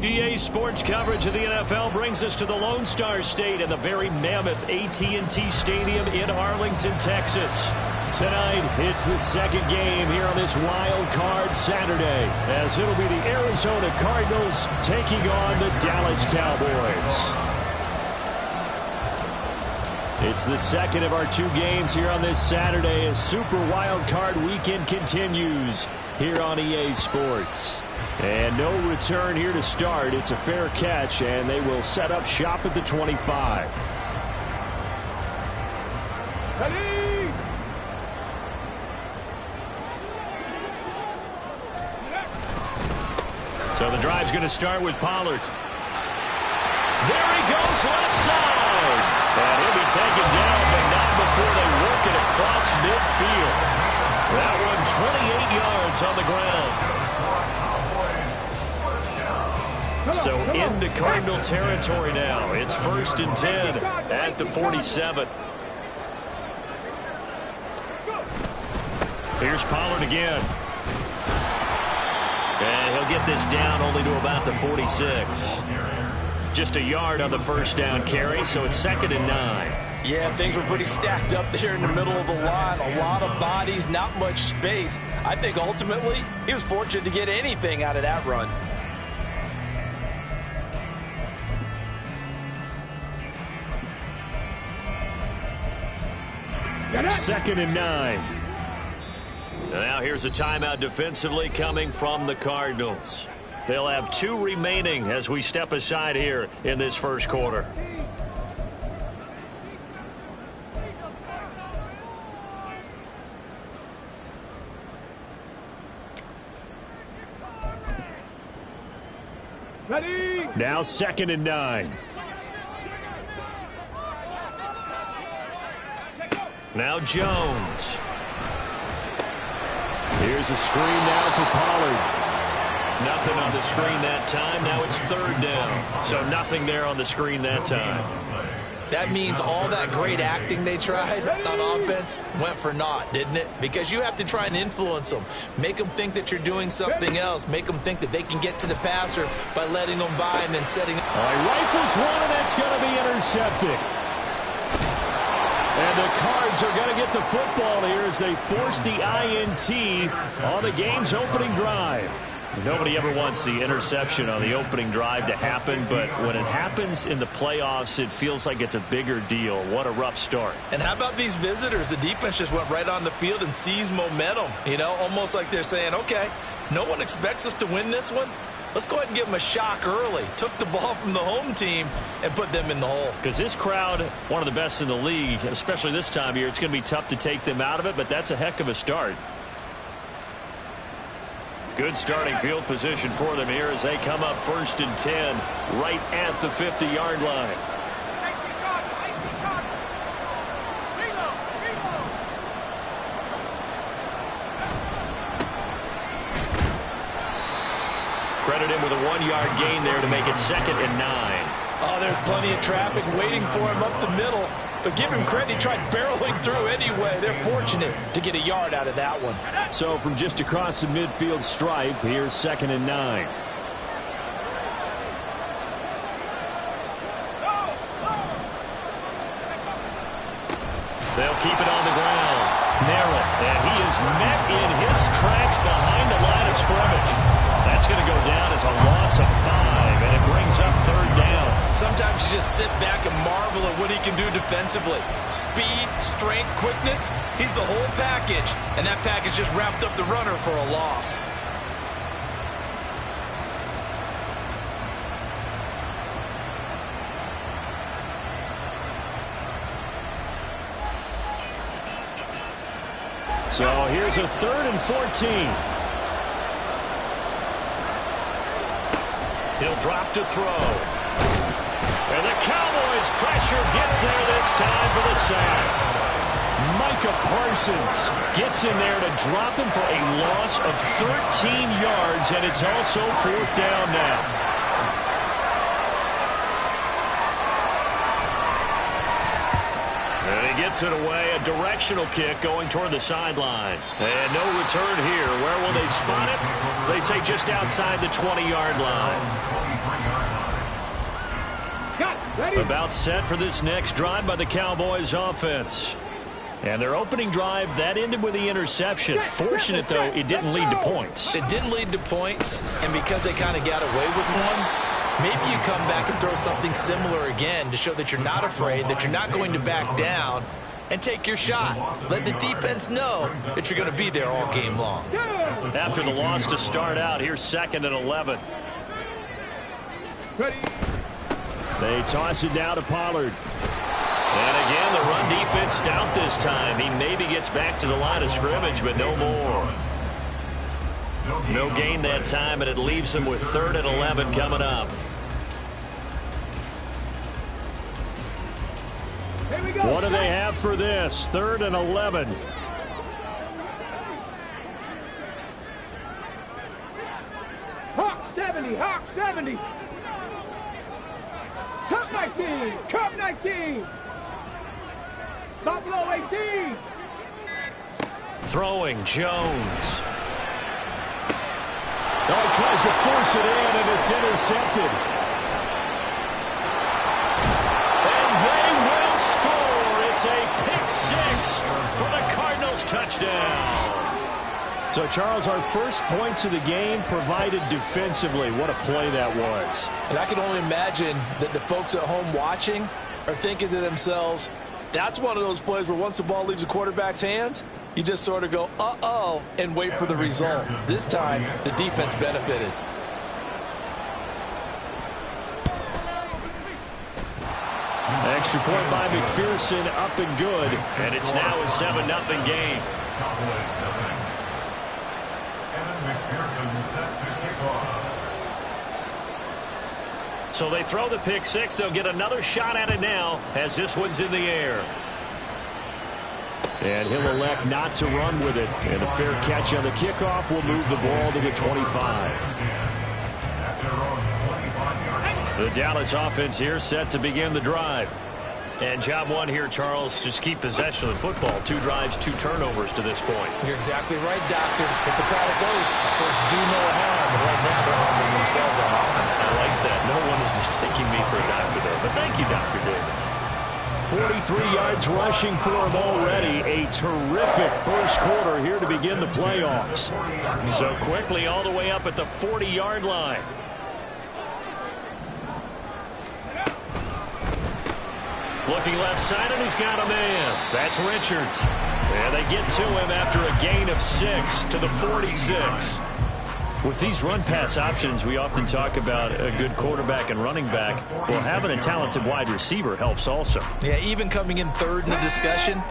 EA Sports coverage of the NFL brings us to the Lone Star State and the very mammoth AT&T Stadium in Arlington, Texas. Tonight, it's the second game here on this wild card Saturday, as it'll be the Arizona Cardinals taking on the Dallas Cowboys. It's the second of our two games here on this Saturday as Super Wild Card Weekend continues here on EA Sports. And no return here to start. It's a fair catch, and they will set up shop at the 25. Ready! So the drive's going to start with Pollard. There he goes, left side. And he'll be taken down, but not before they work it across midfield. That one 28 yards on the ground. So into Cardinal territory now. It's 1st and 10 at the 47. Here's Pollard again. And he'll get this down only to about the 46. Just a yard on the first down carry, so it's 2nd and 9. Yeah, things were pretty stacked up there in the middle of the line. A lot of bodies, not much space. I think ultimately he was fortunate to get anything out of that run. 2nd and 9. Now here's a timeout defensively coming from the Cardinals. They'll have 2 remaining as we step aside here in this first quarter. Ready? Now 2nd and 9. Now Jones. Here's a screen now for Pollard. Nothing on the screen that time. Now it's 3rd down. So nothing there on the screen that time. That means all that great acting they tried on offense went for naught, didn't it? Because you have to try and influence them. Make them think that you're doing something else. Make them think that they can get to the passer by letting them by and then setting up. All right, rifles one, and that's going to be intercepted. And the Cards are going to get the football here as they force the INT on the game's opening drive. Nobody ever wants the interception on the opening drive to happen, but when it happens in the playoffs, it feels like it's a bigger deal. What a rough start. And how about these visitors? The defense just went right on the field and seized momentum, you know, almost like they're saying, okay, no one expects us to win this one. Let's go ahead and give them a shock early. Took the ball from the home team and put them in the hole. Because this crowd, one of the best in the league, especially this time of year, it's going to be tough to take them out of it, but that's a heck of a start. Good starting field position for them here as they come up 1st and 10 right at the 50-yard line. credited him with a 1-yard gain there to make it 2nd and 9. Oh, there's plenty of traffic waiting for him up the middle. But give him credit, he tried barreling through anyway. They're fortunate to get a yard out of that one. So from just across the midfield stripe, here's 2nd and 9. They'll keep it on the ground. Merritt, and he is met in his tracks behind the line of scrimmage. That's going to go down as a loss of 5, and it brings up 3rd down. Sometimes you just sit back and marvel at what he can do defensively. Speed, strength, quickness, he's the whole package. And that package just wrapped up the runner for a loss. So here's a 3rd and 14. He'll drop to throw. And the Cowboys pressure gets there this time for the sack. Micah Parsons gets in there to drop him for a loss of 13 yards, and it's also 4th down now. And he gets it away, a directional kick going toward the sideline. And no return here. Where will they spot it? They say just outside the 20-yard line. About set for this next drive by the Cowboys offense. And their opening drive, that ended with the interception. Fortunate, though, it didn't lead to points. It didn't lead to points, and because they kind of got away with one, maybe you come back and throw something similar again to show that you're not afraid, that you're not going to back down, and take your shot. Let the defense know that you're going to be there all game long. After the loss to start out, here's 2nd and 11. They toss it down to Pollard. And again, the run defense stout this time. He maybe gets back to the line of scrimmage, but no more. No gain that time, and it leaves him with 3rd and 11 coming up. What do they have for this? 3rd and 11. Hawk 70, Hawk 70. Cup 19, Cup 19. Buffalo 18. Throwing, Jones. Oh, he tries to force it in, and it's intercepted. And they will score. It's a pick-6 for the Cardinals touchdown. So, Charles, our first points of the game provided defensively. What a play that was. And I can only imagine that the folks at home watching are thinking to themselves, that's one of those plays where once the ball leaves the quarterback's hands, you just sort of go, uh-oh, and wait for the result. This time, the defense benefited. Extra point by McPherson, up and good. And it's now a 7-0 game. So they throw the pick-6. They'll get another shot at it now as this one's in the air. And he'll elect not to run with it. And a fair catch on the kickoff will move the ball to the 25. The Dallas offense here set to begin the drive. And job one here, Charles, just keep possession of the football. 2 drives, 2 turnovers to this point. You're exactly right, Doctor. Hippocratic oath. First, do no harm. But right now, they're harming themselves on offense. I like that. No one is mistaking me for a doctor there. But thank you, Dr. Davis. 43 yards rushing for him already. A terrific first quarter here to begin the playoffs. So quickly all the way up at the 40-yard line. Looking left side, and he's got a man. That's Richards. And they get to him after a gain of 6 to the 46. With these run-pass options, we often talk about a good quarterback and running back. Well, having a talented wide receiver helps also. Yeah, even coming in 3rd in the discussion,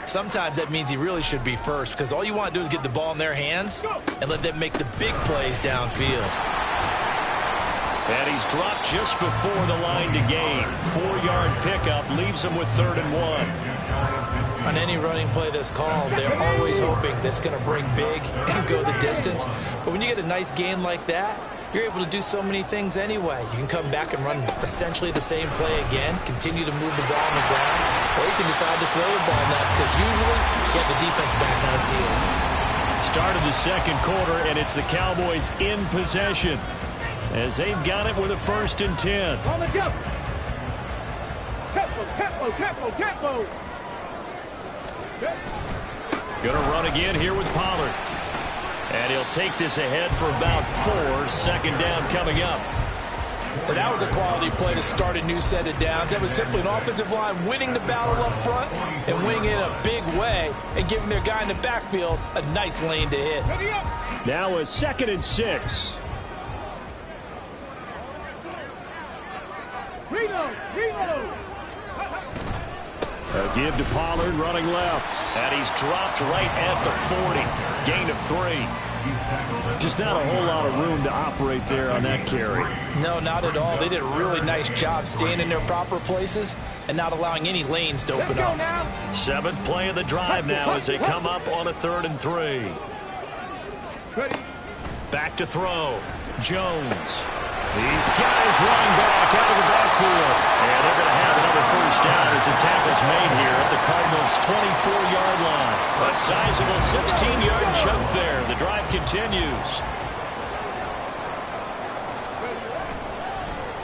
sometimes that means he really should be first because all you want to do is get the ball in their hands and let them make the big plays downfield. And he's dropped just before the line to gain. 4-yard pickup leaves him with 3rd and 1. On any running play that's called, they're always hoping that it's going to break big and go the distance. But when you get a nice gain like that, you're able to do so many things anyway. You can come back and run essentially the same play again, continue to move the ball on the ground, or you can decide to throw the ball now because usually you have the defense back on its heels. Start of the second quarter, and it's the Cowboys in possession as they've got it with a 1st and 10. On the jump. Tempo, tempo, tempo, tempo. Going to run again here with Pollard. And he'll take this ahead for about 4. 2nd down coming up. But that was a quality play to start a new set of downs. That was simply an offensive line winning the battle up front and winning it in a big way and giving their guy in the backfield a nice lane to hit. Now a 2nd and 6. Reload, reload. A give to Pollard running left. And he's dropped right at the 40. Gain of 3. Just not a whole lot of room to operate there on that carry. No, not at all. They did a really nice job staying in their proper places and not allowing any lanes to open up. 7th play of the drive now as they come up on a 3rd and 3. Back to throw. Jones. He's got his running back out of the backfield. And they're going to have another 1st down as the tackle's made here at the Cardinals' 24-yard line. A sizable 16-yard chunk there. The drive continues.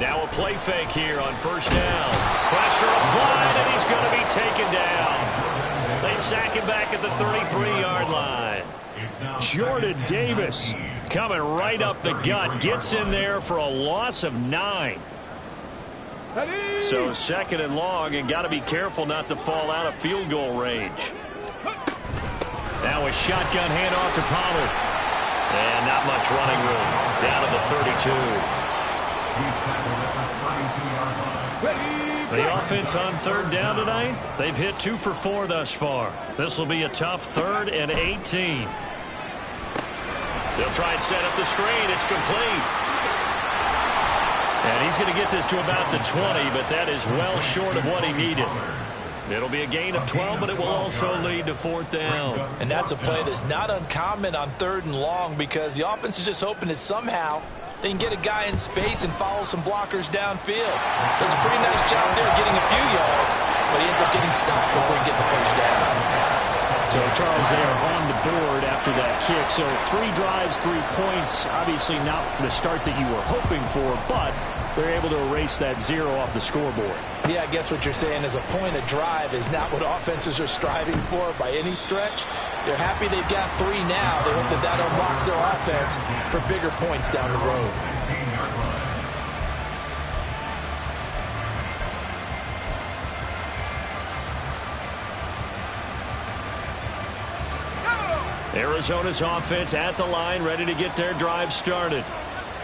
Now a play fake here on 1st down. Pressure applied, and he's going to be taken down. They sack him back at the 33-yard line. Jordan Davis coming right up the gut. Gets in there for a loss of 9. So 2nd and long, and got to be careful not to fall out of field goal range. Now a shotgun handoff to Pollard. And not much running room. Down to the 32. The offense on 3rd down tonight, they've hit 2 for 4 thus far. This will be a tough 3rd and 18. They'll try and set up the screen. It's complete. And he's going to get this to about the 20, but that is well short of what he needed. It'll be a gain of 12, but it will also lead to 4th down. And that's a play that's not uncommon on 3rd and long because the offense is just hoping that somehow they can get a guy in space and follow some blockers downfield. Does a pretty nice job there getting a few yards, but he ends up getting stopped before he gets the 1st down. So, Charles, they are on the board after that kick. So 3 drives, 3 points. Obviously not the start that you were hoping for, but they're able to erase that 0 off the scoreboard. Yeah, I guess what you're saying is a point of drive is not what offenses are striving for by any stretch. They're happy they've got 3 now. They hope that that unlocks their offense for bigger points down the road. Arizona's offense at the line, ready to get their drive started.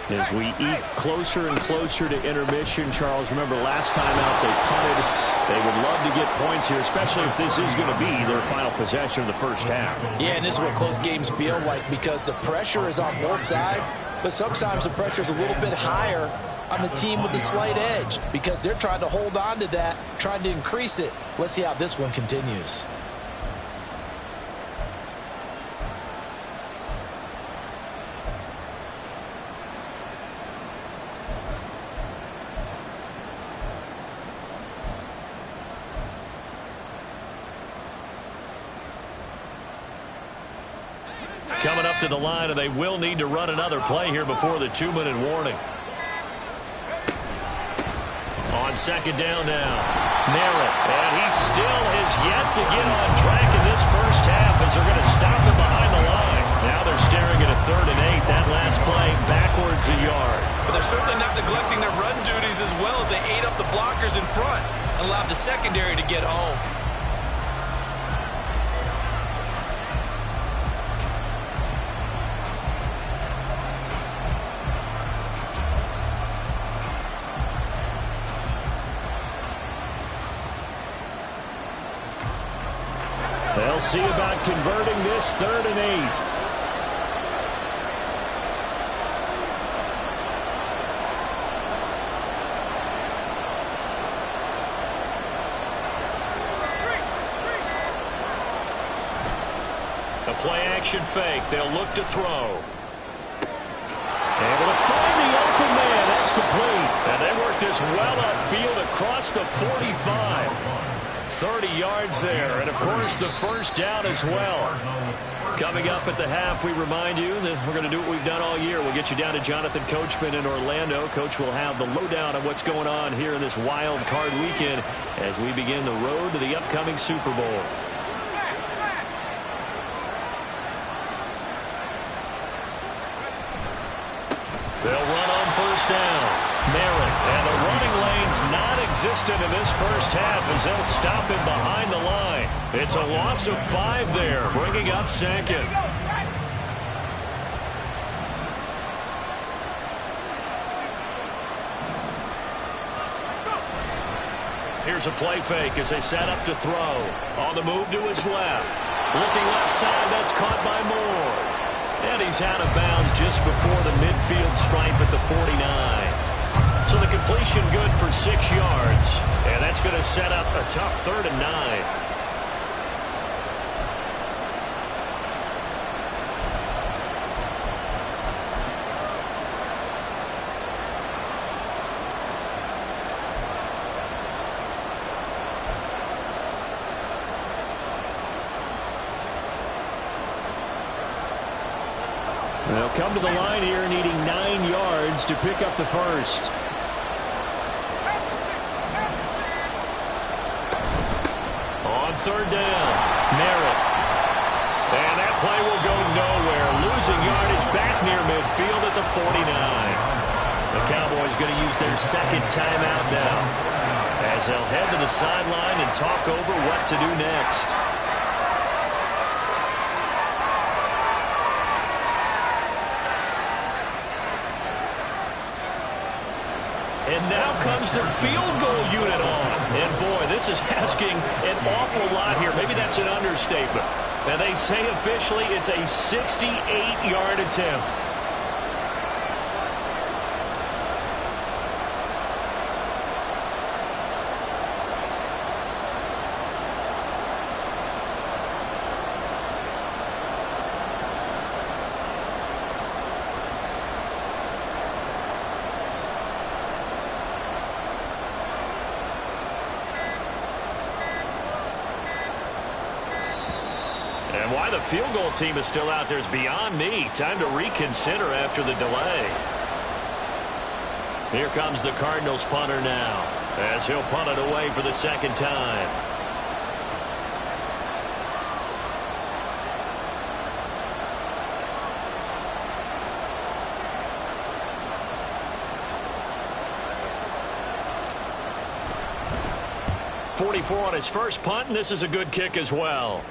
As we eat closer and closer to intermission, Charles, remember last time out they punted. They would love to get points here, especially if this is going to be their final possession of the 1st half. Yeah, and this is what close games feel like because the pressure is on both sides, but sometimes the pressure is a little bit higher on the team with the slight edge because they're trying to hold on to that, trying to increase it. Let's see how this one continues. Coming up to the line, and they will need to run another play here before the 2-minute warning. On 2nd down now, Merritt, and he still has yet to get on track in this 1st half as they're going to stop him behind the line. Now they're staring at a 3rd and 8. That last play backwards a yard. But they're certainly not neglecting their run duties as well as they ate up the blockers in front and allowed the secondary to get home. They'll see about converting this 3rd and 8. A play action fake. They'll look to throw. Able to find the open man. That's complete. And they work this well upfield across the 45. 30 yards there. And, of course, the first down as well. Coming up at the half, we remind you that we're going to do what we've done all year. We'll get you down to Jonathan Coachman in Orlando. Coach will have the lowdown on what's going on here in this wild card weekend as we begin the road to the upcoming Super Bowl. They'll run on first down. Merritt, and the running lane's non-existent in this first half as they'll stop him behind the line. It's a loss of 5 there, bringing up second. Here's a play fake as they set up to throw. On the move to his left. Looking left side, that's caught by Moore. And he's out of bounds just before the midfield stripe at the 49. So the completion good for 6 yards. And that's going to set up a tough 3rd and 9. They'll come to the line here needing 9 yards to pick up the first. On 3rd down, Merritt. And that play will go nowhere. Losing yardage back near midfield at the 49. The Cowboys going to use their second timeout now as they'll head to the sideline and talk over what to do next. And now comes the field goal unit on. And, boy, this is asking an awful lot here. Maybe that's an understatement. And they say officially it's a 68-yard attempt. And why the field goal team is still out there is beyond me. Time to reconsider after the delay. Here comes the Cardinals punter now as he'll punt it away for the second time. .44 on his first punt, and this is a good kick as well.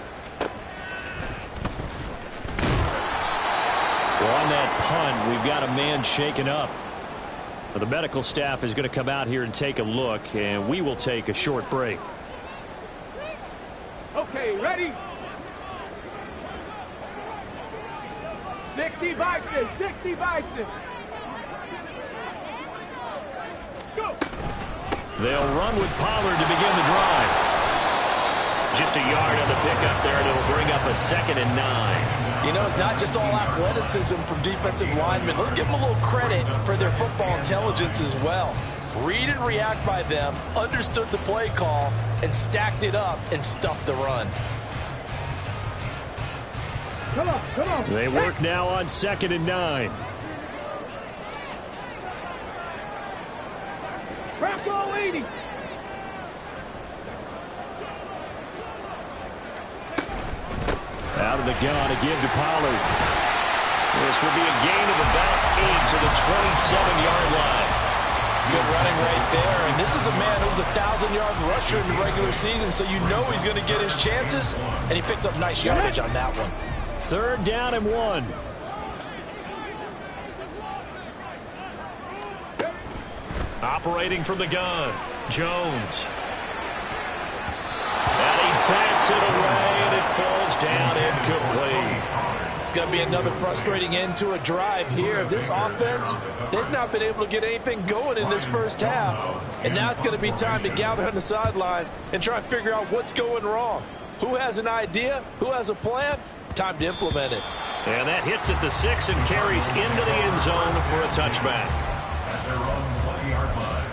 On that punt, we've got a man shaken up. Well, the medical staff is going to come out here and take a look, and we will take a short break. Okay, ready? 60 boxes, 60 boxes. Go! They'll run with Pollard to begin the drive. Just a yard on the pickup there, and it'll bring up a 2nd and 9. You know, it's not just all athleticism from defensive linemen. Let's give them a little credit for their football intelligence as well. Read and react by them, understood the play call, and stacked it up and stuffed the run. Come on, come on. They work now on 2nd and 9. Crack all 80. Out of the gun to give to Pollard. This will be a gain of about 8 to the 27-yard line. Good running right there. And this is a man who's a 1,000-yard rusher in the regular season, so you know he's going to get his chances, and he picks up nice yardage on that one. 3rd down and 1. Operating from the gun, Jones. And he backs it away, and it falls down incomplete. It's going to be another frustrating end to a drive here. This offense, they've not been able to get anything going in this first half. And now it's going to be time to gather on the sidelines and try and figure out what's going wrong. Who has an idea? Who has a plan? Time to implement it. And that hits at the 6 and carries into the end zone for a touchback. At their own 20-yard line.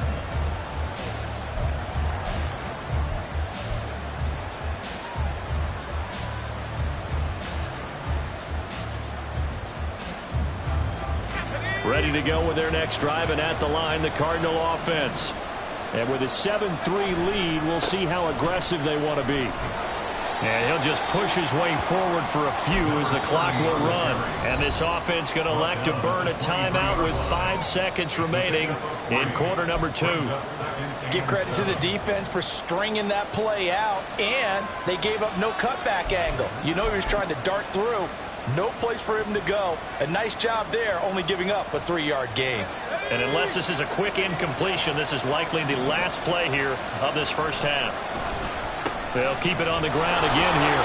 Ready to go with their next drive, and at the line, the Cardinal offense. And with a 7-3 lead, we'll see how aggressive they want to be. And he'll just push his way forward for a few as the clock will run. And this offense going to elect to burn a timeout with 5 seconds remaining in quarter number 2. Give credit to the defense for stringing that play out, and they gave up no cutback angle. You know he was trying to dart through. No place for him to go. A nice job there, only giving up a 3-yard gain. And unless this is a quick incompletion, this is likely the last play here of this first half. They'll keep it on the ground again here.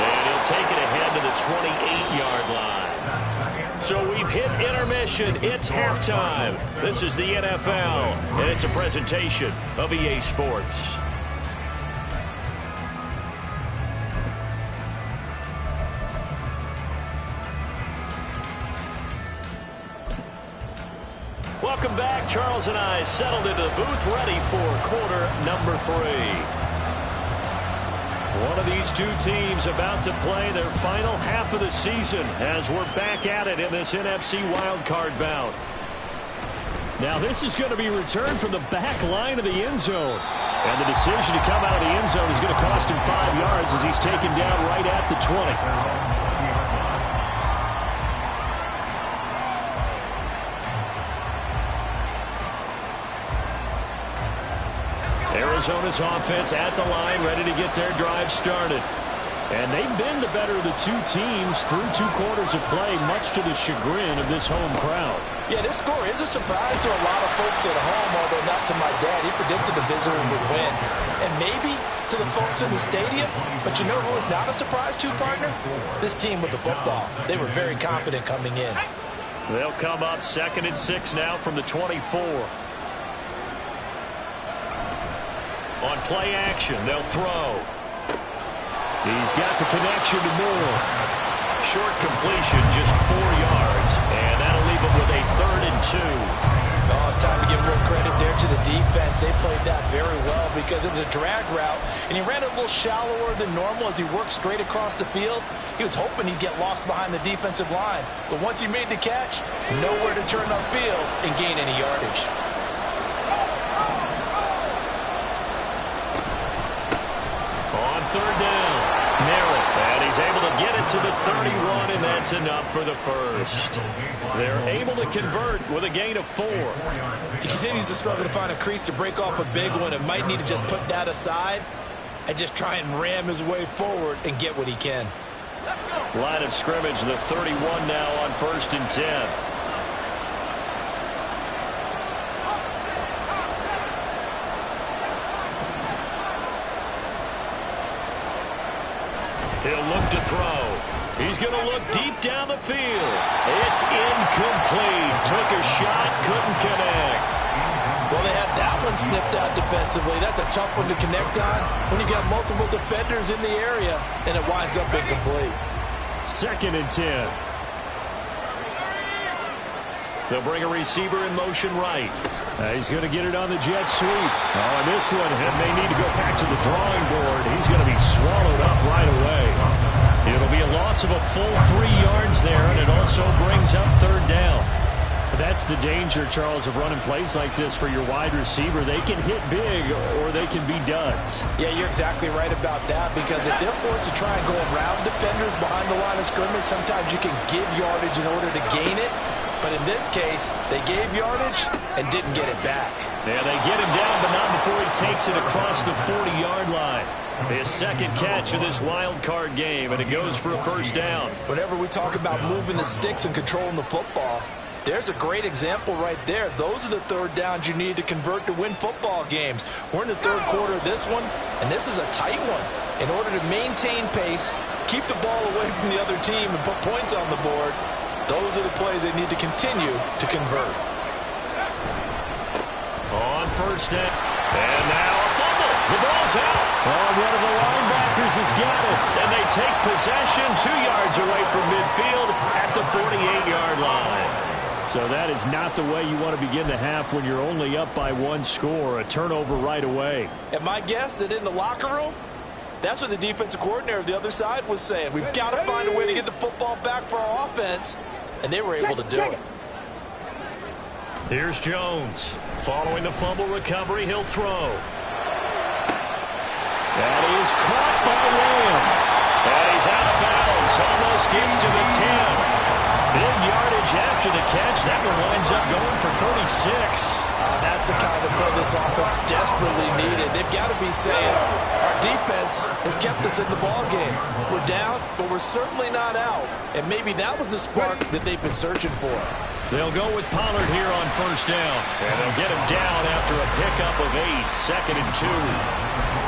And he'll take it ahead to the 28-yard line. So we've hit intermission. It's halftime. This is the NFL, and it's a presentation of EA Sports. Welcome back. Charles and I settled into the booth, ready for quarter number 3. One of these two teams about to play their final half of the season as we're back at it in this NFC wildcard bout. Now this is going to be returned from the back line of the end zone. And the decision to come out of the end zone is going to cost him 5 yards as he's taken down right at the 20. Arizona's offense at the line, ready to get their drive started. And they've been the better of the two teams through 2 quarters of play, much to the chagrin of this home crowd. Yeah, this score is a surprise to a lot of folks at home, although not to my dad. He predicted the visitors would win. And maybe to the folks in the stadium, but you know who is not a surprise to, partner? This team with the football. They were very confident coming in. They'll come up 2nd and 6 now from the 24. On play action, they'll throw. He's got the connection to Moore. Short completion, just 4 yards, and that'll leave him with a 3rd and 2. Oh, it's time to give real credit there to the defense. They played that very well because it was a drag route, and he ran it a little shallower than normal as he worked straight across the field. He was hoping he'd get lost behind the defensive line, but once he made the catch, nowhere to turn upfield and gain any yardage. On 3rd down, Merritt, and he's able to get it to the 31, and that's enough for the first. They're able to convert with a gain of 4. He continues to struggle to find a crease to break off a big one and might need to just put that aside and just try and ram his way forward and get what he can. Line of scrimmage, the 31 now on 1st and 10. He'll look to throw. He's going to look deep down the field. It's incomplete. Took a shot, couldn't connect. Well, they had that one snipped out defensively. That's a tough one to connect on when you got multiple defenders in the area, and it winds up incomplete. 2nd and 10. They'll bring a receiver in motion right. He's going to get it on the jet sweep. Oh, and this one may need to go back to the drawing board. He's going to be swallowed up right away. It'll be a loss of a full 3 yards there, and it also brings up 3rd down. That's the danger, Charles, of running plays like this for your wide receiver. They can hit big or they can be duds. Yeah, you're exactly right about that, because if they're forced to try and go around defenders behind the line of scrimmage, sometimes you can give yardage in order to gain it. But in this case, they gave yardage and didn't get it back. Yeah, they get him down, but not before he takes it across the 40-yard line. His 2nd catch of this wild card game, and it goes for a 1st down. Whenever we talk about moving the sticks and controlling the football, there's a great example right there. Those are the 3rd downs you need to convert to win football games. We're in the 3rd quarter of this one, and this is a tight one. In order to maintain pace, keep the ball away from the other team, and put points on the board, those are the plays they need to continue to convert. On 1st down, and now a fumble. The ball's out. Oh, one of the linebackers has got it. And they take possession 2 yards away from midfield at the 48-yard line. So that is not the way you want to begin the half when you're only up by 1 score. A turnover right away. And my guess that in the locker room, that's what the defensive coordinator of the other side was saying. We've got to find a way to get the football back for our offense. And they were able to do it. Here's Jones. Following the fumble recovery, he'll throw. That is caught by Lamb. And he's out of bounds. Almost gets to the 10. Big yardage after the catch. That one winds up going for 36. That's the kind of play this offense desperately needed. They've got to be saying, our defense has kept us in the ballgame. We're down, but we're certainly not out. And maybe that was the spark that they've been searching for. They'll go with Pollard here on first down. And they'll get him down after a pickup of 8. 2nd and 2.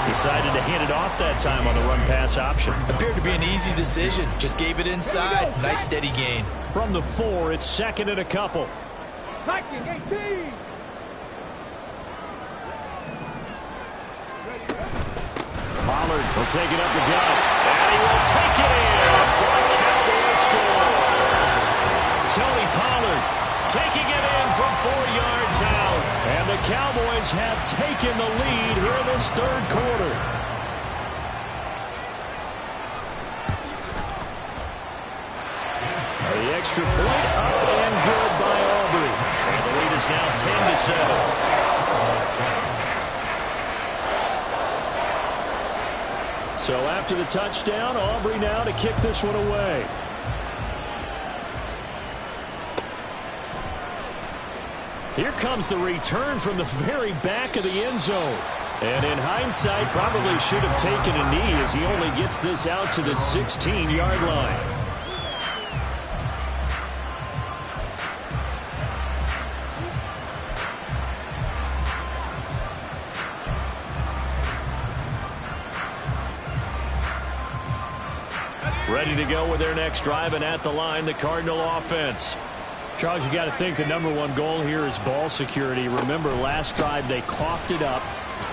Decided to hand it off that time on the run-pass option. Appeared to be an easy decision. Just gave it inside. Nice steady gain. From the 4, it's 2nd and a couple. Viking 18. Pollard will take it up the gut. And he will take it in for a Cowboy score. Tony Pollard taking it in from 4 yards out. And the Cowboys have taken the lead here in this 3rd quarter. The extra point up and good by Aubrey. And the lead is now 10-7. So after the touchdown, Aubrey now to kick this one away. Here comes the return from the very back of the end zone. And in hindsight, probably should have taken a knee as he only gets this out to the 16-yard line. Ready to go with their next drive, and at the line, the Cardinal offense. Charles, you got to think the #1 goal here is ball security. Remember, last drive they coughed it up,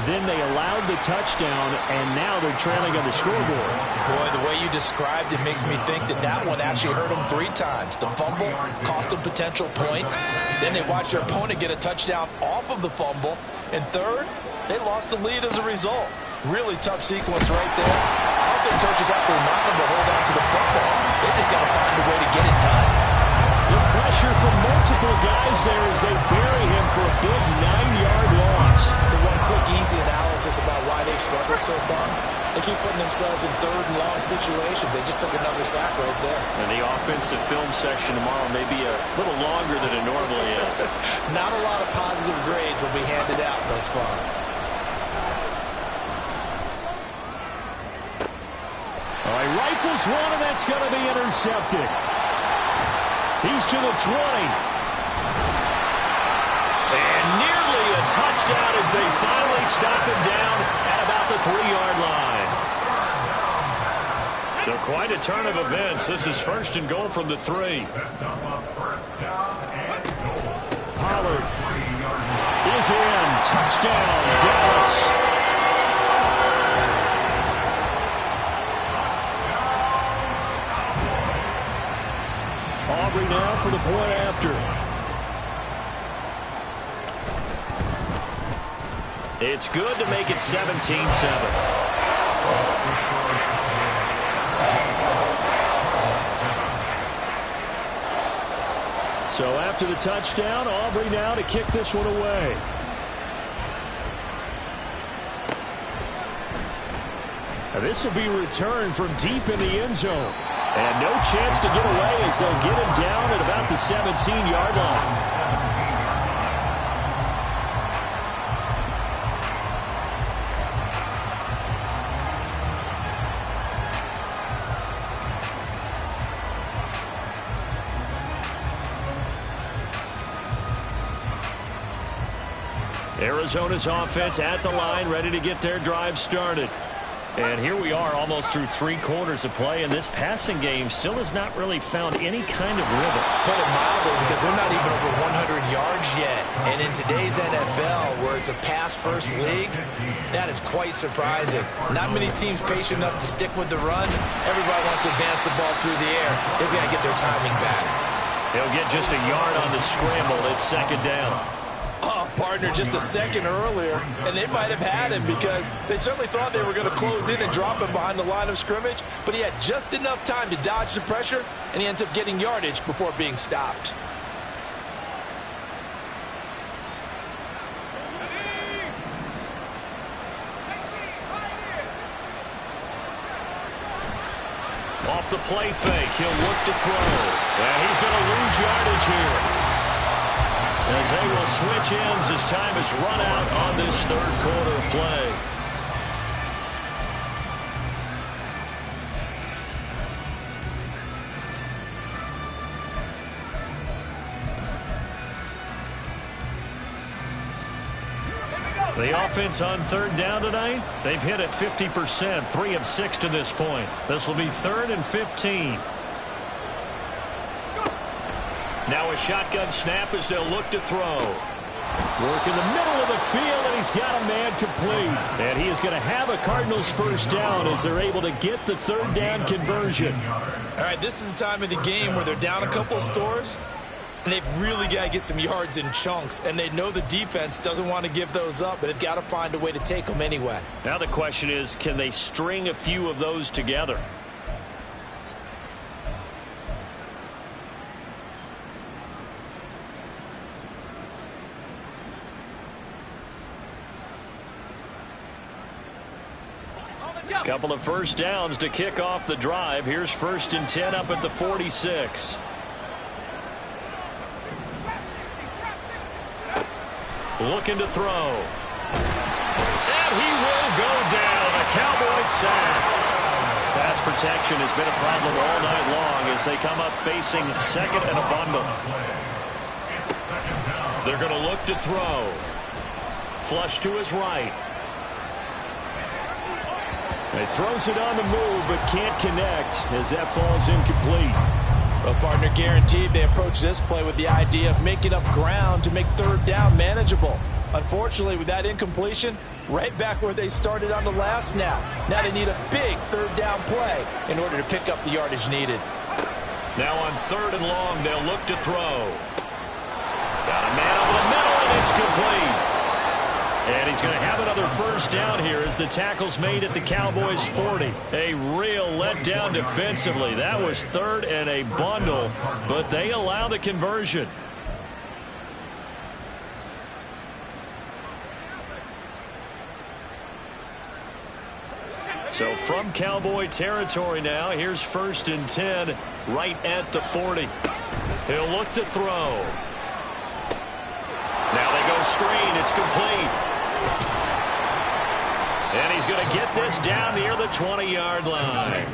then they allowed the touchdown, and now they're trailing on the scoreboard. Boy, the way you described it makes me think that that one actually hurt them 3 times. The fumble cost them potential points. Then they watched their opponent get a touchdown off of the fumble. And third, they lost the lead as a result. Really tough sequence right there. I don't think coaches have to remind them to hold on to the football. They just got to find a way to get it done. The pressure from multiple guys there as they bury him for a big 9-yard loss. So one quick, easy analysis about why they struggled so far. They keep putting themselves in 3rd and long situations. They just took another sack right there. And the offensive film section tomorrow may be a little longer than it normally is. Not a lot of positive grades will be handed out thus far. All right, rifles one, and that's going to be intercepted. He's to the 20. And nearly a touchdown as they finally stop him down at about the 3-yard line. They're quite a turn of events. This is 1st and goal from the 3. Pollard is in. Touchdown, Dallas. Aubrey now for the point after. It's good to make it 17-7. So after the touchdown, Aubrey now to kick this one away. Now this will be returned from deep in the end zone. And no chance to get away as they'll get him down at about the 17-yard line. Arizona's offense at the line, ready to get their drive started. And here we are almost through 3 quarters of play, and this passing game still has not really found any kind of rhythm. Put it mildly, because they're not even over 100 yards yet. And in today's NFL, where it's a pass-first league, that is quite surprising. Not many teams patient enough to stick with the run. Everybody wants to advance the ball through the air. They've got to get their timing back. He'll get just a yard on the scramble. It's 2nd down. Oh, partner, just a second earlier, and they might have had him because they certainly thought they were going to close in and drop him behind the line of scrimmage, but he had just enough time to dodge the pressure, and he ends up getting yardage before being stopped. Off the play fake, he'll look to throw, and he's going to lose yardage here, as they will switch ends as time has run out on this 3rd quarter of play. The offense on 3rd down tonight, they've hit it 50%, 3 of 6 to this point. This will be 3rd and 15. Now a shotgun snap as they'll look to throw. Work in the middle of the field, and he's got a man complete. And he is going to have a Cardinals 1st down as they're able to get the 3rd down conversion. All right, this is the time of the game where they're down a couple of scores, and they've really got to get some yards in chunks. And they know the defense doesn't want to give those up, but they've got to find a way to take them anyway. Now the question is, can they string a few of those together? Couple of 1st downs to kick off the drive. Here's 1st and 10 up at the 46. Looking to throw. And he will go down. A Cowboys sack. Pass protection has been a problem all night long as they come up facing 2nd and a bundle. They're going to look to throw. Flush to his right. He throws it on the move but can't connect as that falls incomplete. Well, partner, guaranteed they approach this play with the idea of making up ground to make 3rd down manageable. Unfortunately, with that incompletion, right back where they started on the last snap. Now they need a big 3rd down play in order to pick up the yardage needed. Now on 3rd and long, they'll look to throw. Got a man over the middle, and it's complete. And he's going to have another 1st down here as the tackle's made at the Cowboys 40. A real letdown defensively. That was 3rd and a bundle, but they allow the conversion. So from Cowboy territory now, here's 1st and 10 right at the 40. He'll look to throw. Now they go screen. It's complete. And he's going to get this down near the 20-yard line.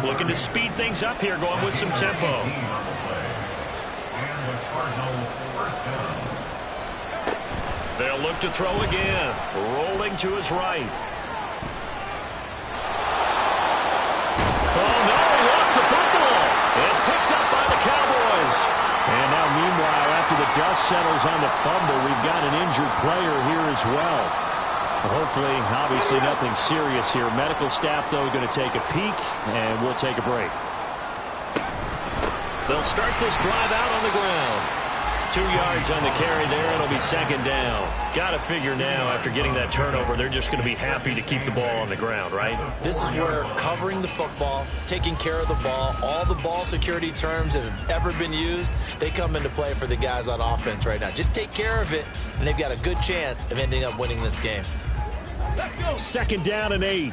Looking to speed things up here, going with some tempo. They'll look to throw again. Rolling to his right. Oh, no, he lost the football. It's picked up by the Cowboys. And now, meanwhile, after the dust settles on the fumble, we've got an injured player here as well. Hopefully, obviously nothing serious here. Medical staff, though, going to take a peek, and we'll take a break. They'll start this drive out on the ground. 2 yards on the carry there. It'll be 2nd down. Got to figure now, after getting that turnover, they're just going to be happy to keep the ball on the ground, right? This is where covering the football, taking care of the ball, all the ball security terms that have ever been used, they come into play for the guys on offense right now. Just take care of it, and they've got a good chance of ending up winning this game. 2nd down and 8.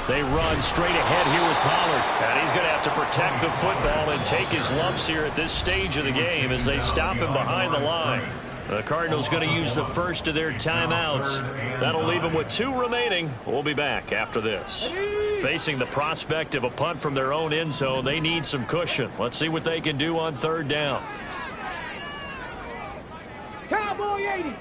They run straight ahead here with Pollard. And he's going to have to protect the football and take his lumps here at this stage of the game as they stop him behind the line. The Cardinals going to use the first of their timeouts. That'll leave them with 2 remaining. We'll be back after this. Facing the prospect of a punt from their own end zone, they need some cushion. Let's see what they can do on 3rd down. Cowboy 80.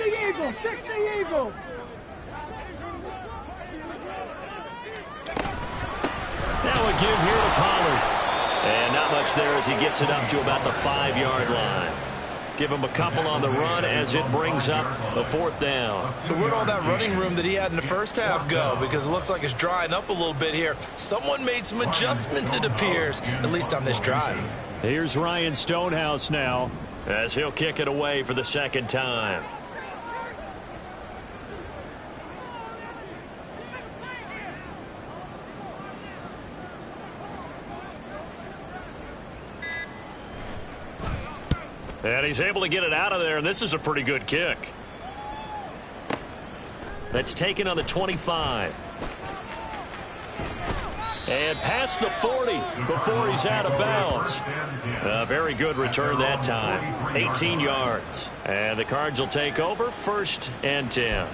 Eagle, 60 Eagle. Now a give here to Pollard. And not much there as he gets it up to about the 5-yard line. Give him a couple on the run as it brings up the 4th down. So where'd all that running room that he had in the first half go? Because it looks like it's drying up a little bit here. Someone made some adjustments, it appears, at least on this drive. Here's Ryan Stonehouse now as he'll kick it away for the 2nd time. And he's able to get it out of there, and this is a pretty good kick. That's taken on the 25. And past the 40 before he's out of bounds. A very good return that time. 18 yards. And the Cards will take over 1st and 10.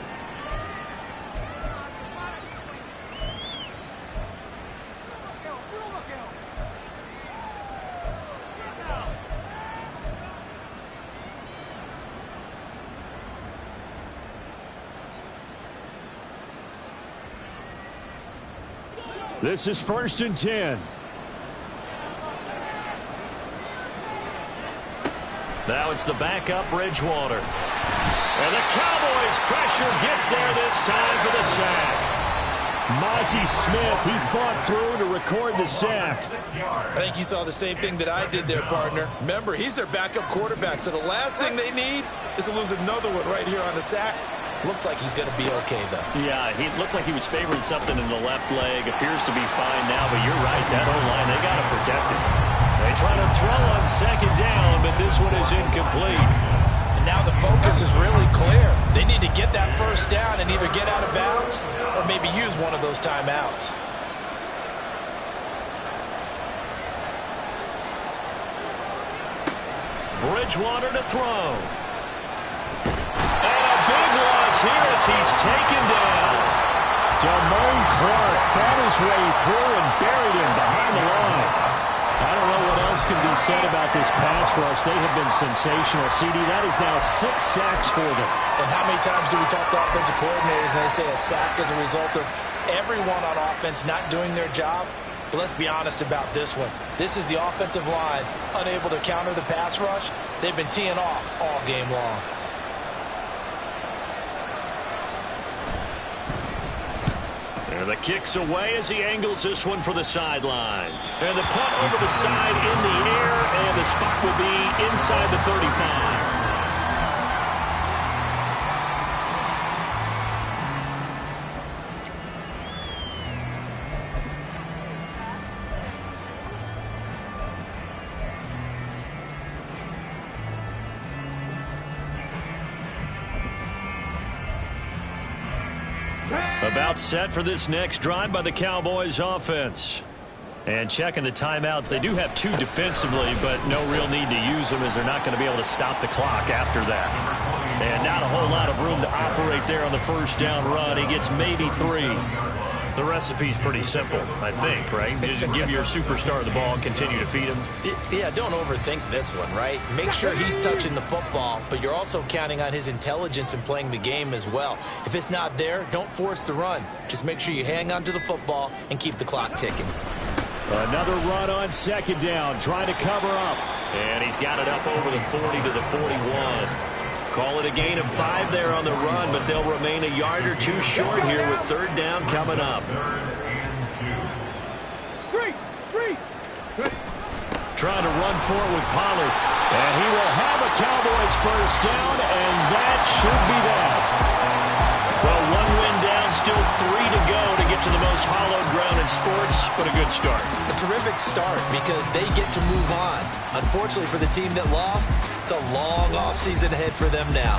This is 1st and 10. Now it's the backup Bridgewater. And the Cowboys pressure gets there this time for the sack. Mozzie Smith, he fought through to record the sack. I think you saw the same thing that I did there, partner. Remember, he's their backup quarterback, so the last thing they need is to lose another one right here on the sack. Looks like he's going to be okay, though. Yeah, he looked like he was favoring something in the left leg. Appears to be fine now, but you're right. That O-line, they got to protect him. They try to throw on 2nd down, but this one is incomplete. And now the focus is really clear. They need to get that 1st down and either get out of bounds or maybe use one of those timeouts. Bridgewater to throw. Here as he's taken down. Damone Clark fought his way through and buried him behind the line. I don't know what else can be said about this pass rush. They have been sensational. CD, that is now 6 sacks for them. And how many times do we talk to offensive coordinators and they say a sack is a result of everyone on offense not doing their job? But let's be honest about this one. This is the offensive line unable to counter the pass rush. They've been teeing off all game long. And the kick's away as he angles this one for the sideline. And the punt over the side in the air, and the spot will be inside the 35. About set for this next drive by the Cowboys offense. And checking the timeouts, they do have 2 defensively, but no real need to use them as they're not going to be able to stop the clock after that. And not a whole lot of room to operate there on the 1st down run. He gets maybe 3. The recipe's pretty simple, I think, right? Just give your superstar the ball, continue to feed him. Yeah, don't overthink this one, right? Make sure he's touching the football, but you're also counting on his intelligence in playing the game as well. If it's not there, don't force the run. Just make sure you hang on to the football and keep the clock ticking. Another run on 2nd down, trying to cover up. And he's got it up over the 40 to the 41. Call it a gain of 5 there on the run, but they'll remain a yard or 2 short here with 3rd down coming up. Trying to run for it with Pollard. And he will have a Cowboys 1st down, and that should be that. Well, 1 win down, still 3 to go to get to the most hallowed ground in sports, but a good start. A terrific start because they get to move on. Unfortunately for the team that lost, it's a long offseason ahead for them now.